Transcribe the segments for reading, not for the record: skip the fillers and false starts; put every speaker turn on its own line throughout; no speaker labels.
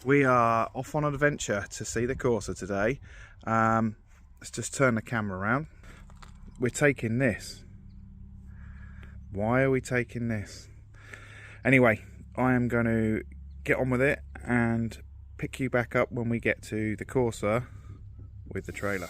We are off on an adventure to see the Corsa today. Let's just turn the camera around. We're taking this. Why are we taking this? Anyway, I am going to get on with it and pick you back up when we get to the Corsa with the trailer.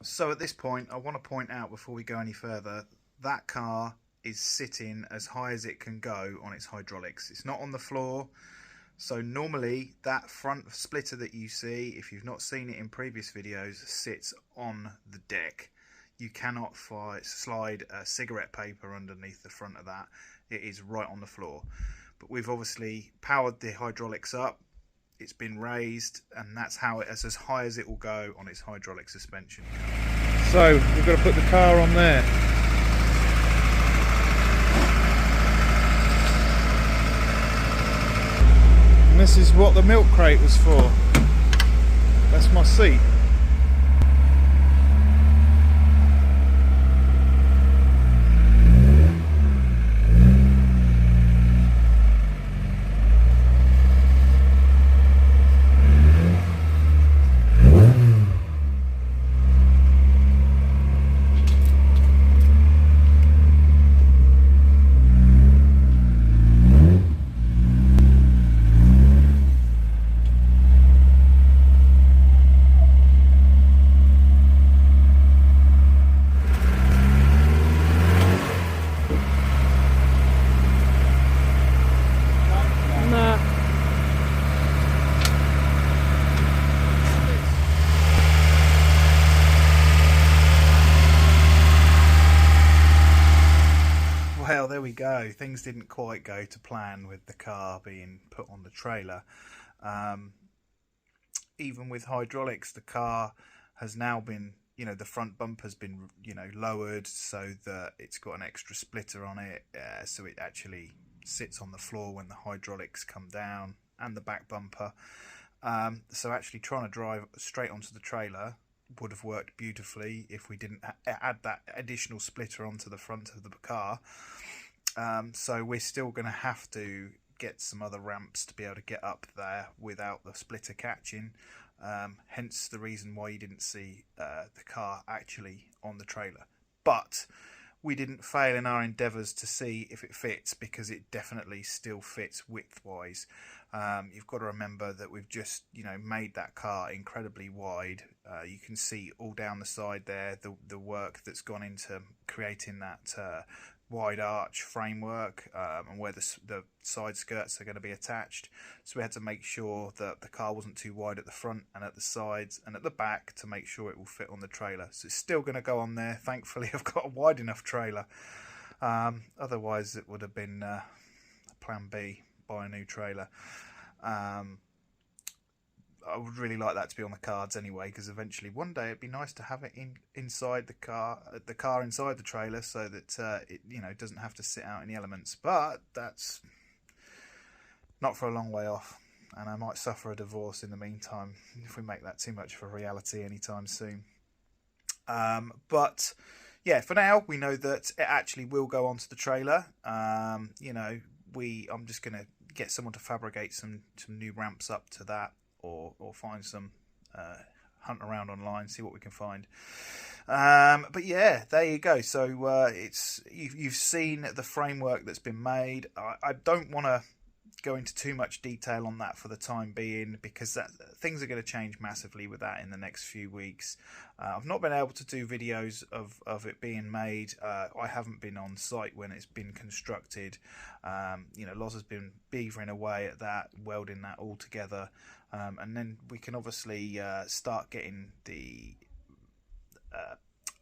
So at this point, I want to point out before we go any further, that car is sitting as high as it can go on its hydraulics. It's not on the floor. So normally that front splitter that you see, if you've not seen it in previous videos, sits on the deck. You cannot slide cigarette paper underneath the front of that. It is right on the floor. But we've obviously powered the hydraulics up. It's been raised, and that's how it's as high as it will go on its hydraulic suspension. So we've got to put the car on there. And this is what the milk crate was for. That's my seat. Well, there we go. Things didn't quite go to plan with the car being put on the trailer. Even with hydraulics, the car has now been, the front bumper's been, lowered so that it's got an extra splitter on it, so it actually sits on the floor when the hydraulics come down, and the back bumper. So actually trying to drive straight onto the trailer would have worked beautifully if we didn't add that additional splitter onto the front of the car. So we're still going to have to get some other ramps to be able to get up there without the splitter catching. Hence the reason why you didn't see the car actually on the trailer. But we didn't fail in our endeavours to see if it fits, because it definitely still fits width-wise. You've got to remember that we've just, made that car incredibly wide. You can see all down the side there the work that's gone into creating that wide arch framework, and where the side skirts are going to be attached. So we had to make sure that the car wasn't too wide at the front and at the sides and at the back to make sure it will fit on the trailer. So it's still going to go on there. Thankfully I've got a wide enough trailer. Otherwise it would have been plan B, buy a new trailer. I would really like that to be on the cards anyway, because eventually one day it'd be nice to have it inside the car inside the trailer, so that it doesn't have to sit out in the elements. But that's not for a long way off, and I might suffer a divorce in the meantime if we make that too much of a reality anytime soon. But yeah, for now we know that it actually will go onto the trailer. I'm just going to get someone to fabricate some new ramps up to that, or find some, hunt around online, see what we can find. But yeah, there you go. So you've seen the framework that's been made. I don't want to go into too much detail on that for the time being, because things are going to change massively with that in the next few weeks. I've not been able to do videos of it being made. I haven't been on site when it's been constructed. Loz has been beavering away at that, welding that all together, and then we can obviously start getting the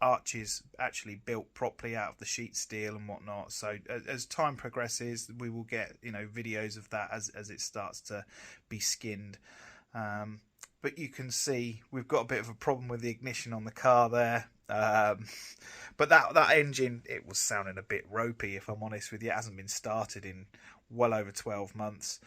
arches actually built properly out of the sheet steel and whatnot. So as time progresses, we will get, you know, videos of that as it starts to be skinned. But you can see we've got a bit of a problem with the ignition on the car there. But that engine, it was sounding a bit ropey, if I'm honest with you. It hasn't been started in well over 12 months.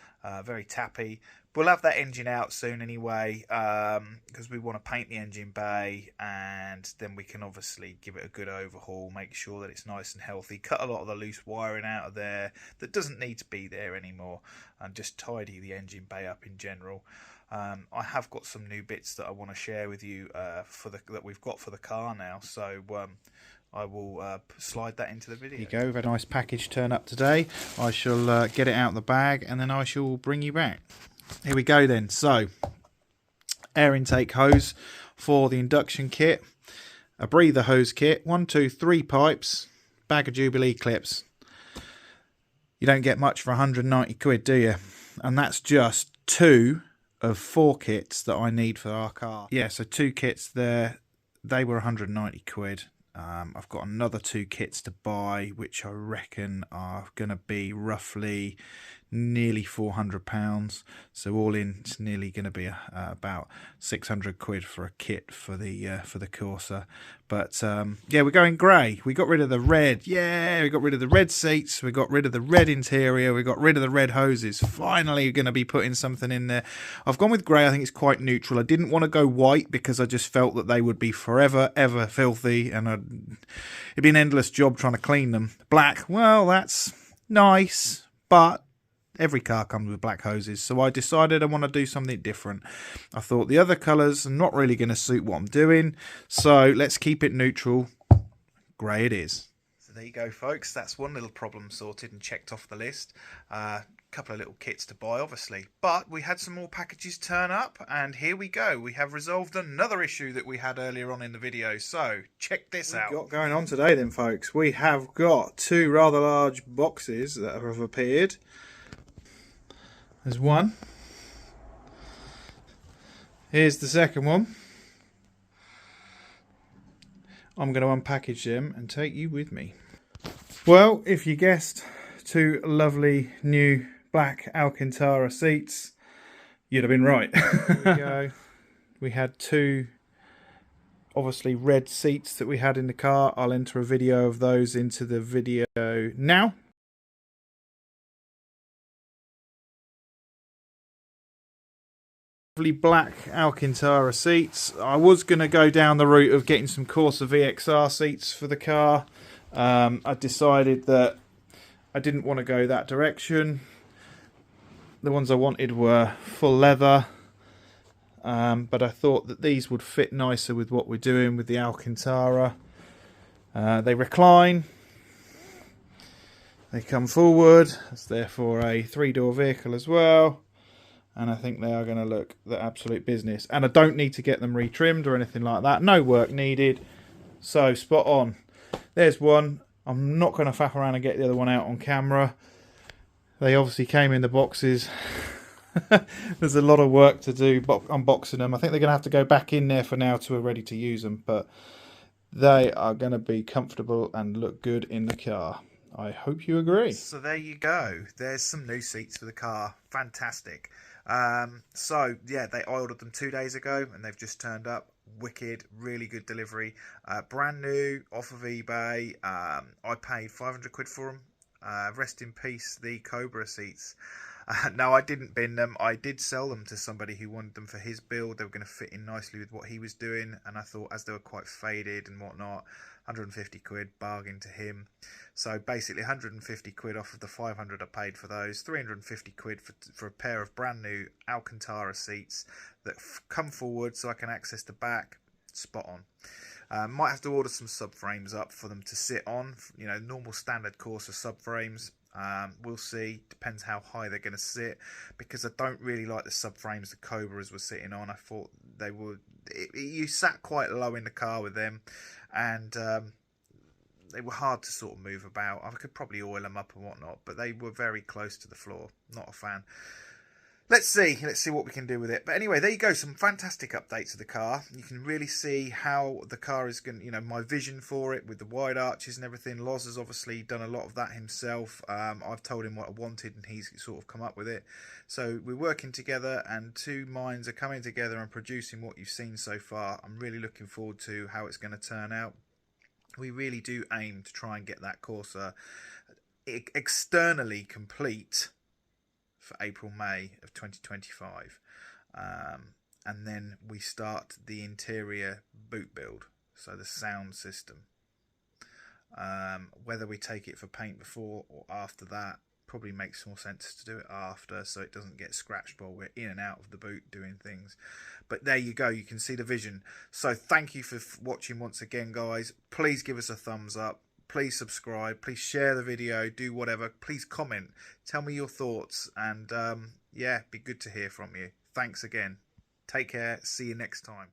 Very tappy. We'll have that engine out soon anyway, because we want to paint the engine bay, and then we can obviously give it a good overhaul, make sure that it's nice and healthy, cut a lot of the loose wiring out of there that doesn't need to be there anymore, and just tidy the engine bay up in general. I have got some new bits that I want to share with you that we've got for the car now, so I will slide that into the video. Here you go, we've had a nice package turn up today. I shall get it out of the bag and then I shall bring you back. Here we go then. So, air intake hose for the induction kit, a breather hose kit, 1, 2, 3 pipes, bag of Jubilee clips. You don't get much for 190 quid, do you? And that's just 2 of 4 kits that I need for our car. Yeah, so 2 kits there, they were 190 quid. I've got another 2 kits to buy, which I reckon are going to be roughly nearly £400. So all in, it's nearly going to be about 600 quid for a kit for the Corsa. But yeah, we're going grey. We got rid of the red. Yeah, we got rid of the red seats. We got rid of the red interior. We got rid of the red hoses. Finally, going to be putting something in there. I've gone with grey. I think it's quite neutral. I didn't want to go white because I just felt that they would be forever, ever filthy, and it'd be an endless job trying to clean them. Black, well, that's nice, but every car comes with black hoses, so I decided I want to do something different. I thought the other colours are not really going to suit what I'm doing, so let's keep it neutral. Grey it is. So there you go, folks. That's one little problem sorted and checked off the list. Couple of little kits to buy, obviously, but we had some more packages turn up, and here we go. We have resolved another issue that we had earlier on in the video, so check this out. What we've got going on today then, folks, we have got 2 rather large boxes that have appeared. There's one. Here's the second one. I'm going to unpackage them and take you with me. Well, if you guessed 2 lovely new black Alcantara seats, you'd have been right. Here we go. We had 2 obviously red seats that we had in the car. I'll enter a video of those into the video now. Lovely black Alcantara seats. I was going to go down the route of getting some Corsa VXR seats for the car. I decided that I didn't want to go that direction. The ones I wanted were full leather, but I thought that these would fit nicer with what we're doing with the Alcantara. They recline, they come forward, it's therefore a 3-door vehicle as well. And I think they are going to look the absolute business. And I don't need to get them retrimmed or anything like that. No work needed. So, spot on. There's one. I'm not going to faff around and get the other one out on camera. They obviously came in the boxes. There's a lot of work to do unboxing them. I think they're going to have to go back in there for now till we're ready to use them. But they are going to be comfortable and look good in the car. I hope you agree. So there you go. There's some new seats for the car. Fantastic. So yeah, I ordered them 2 days ago and they've just turned up. Wicked, really good delivery. Brand new, off of eBay. I paid 500 quid for them. Rest in peace, the Cobra seats. No, I didn't bin them. I did sell them to somebody who wanted them for his build. They were going to fit in nicely with what he was doing, and I thought, as they were quite faded and whatnot, 150 quid, bargain to him. So basically 150 quid off of the 500 I paid for those, 350 quid for a pair of brand new Alcantara seats that come forward so I can access the back. Spot on. Might have to order some subframes up for them to sit on, you know, normal standard Corsa subframes. We'll see, depends how high they're going to sit, because I don't really like the subframes the Cobras were sitting on. I thought they would, you sat quite low in the car with them, and they were hard to sort of move about. I could probably oil them up and whatnot, but they were very close to the floor. Not a fan. let's see what we can do with it. But anyway, there you go, some fantastic updates of the car. You can really see how the car is going, my vision for it with the wide arches and everything. Loz has obviously done a lot of that himself. I've told him what I wanted and he's sort of come up with it. So we're working together and two minds are coming together and producing what you've seen so far. I'm really looking forward to how it's going to turn out. We really do aim to try and get that Corsa externally complete for April, May of 2025, and then we start the interior boot build, so the sound system. Whether we take it for paint before or after that probably makes more sense to do it after, so it doesn't get scratched while we're in and out of the boot doing things. But there you go, you can see the vision. So thank you for watching once again, guys. Please give us a thumbs up. Please subscribe, please share the video, do whatever, please comment, tell me your thoughts, and yeah, be good to hear from you. Thanks again. Take care, see you next time.